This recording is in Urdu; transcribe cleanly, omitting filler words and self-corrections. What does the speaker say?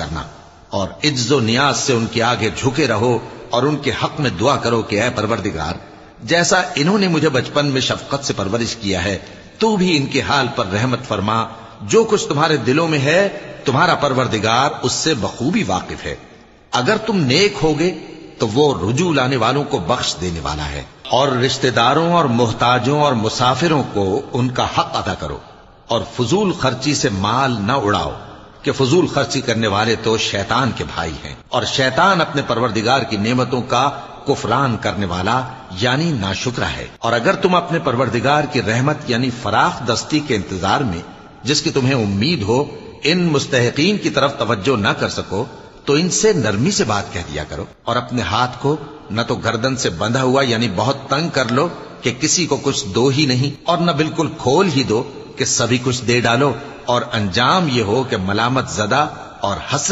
کرنا، اور عجز و نیاز سے ان کے آگے جھکے رہو اور ان کے حق میں دعا کرو کہ اے پروردگار، جیسا انہوں نے مجھے بچپن میں شفقت سے پرورش کیا ہے، تو بھی ان کے حال پر رحمت فرما۔ جو کچھ تمہارے دلوں میں ہے تمہارا پروردگار اس سے بخوبی واقف ہے۔ اگر تم نیک ہوگے تو وہ رجوع لانے والوں کو بخش دینے والا ہے۔ اور رشتہ داروں اور محتاجوں اور مسافروں کو ان کا حق ادا کرو، اور فضول خرچی سے مال نہ اڑاؤ، کہ فضول خرچی کرنے والے تو شیطان کے بھائی ہیں، اور شیطان اپنے پروردگار کی نعمتوں کا کفران کرنے والا یعنی ناشکرا ہے۔ اور اگر تم اپنے پروردگار کی رحمت یعنی فراخ دستی کے انتظار میں، جس کی تمہیں امید ہو، ان مستحقین کی طرف توجہ نہ کر سکو تو ان سے نرمی سے بات کہہ دیا کرو، اور اپنے ہاتھ کو نہ تو گردن سے بندھا ہوا یعنی بہت تنگ کر لو کہ کسی کو کچھ دو ہی نہیں، اور نہ بالکل کھول ہی دو کہ سبھی کچھ دے ڈالو، اور انجام یہ ہو کہ ملامت زدہ اور حسرت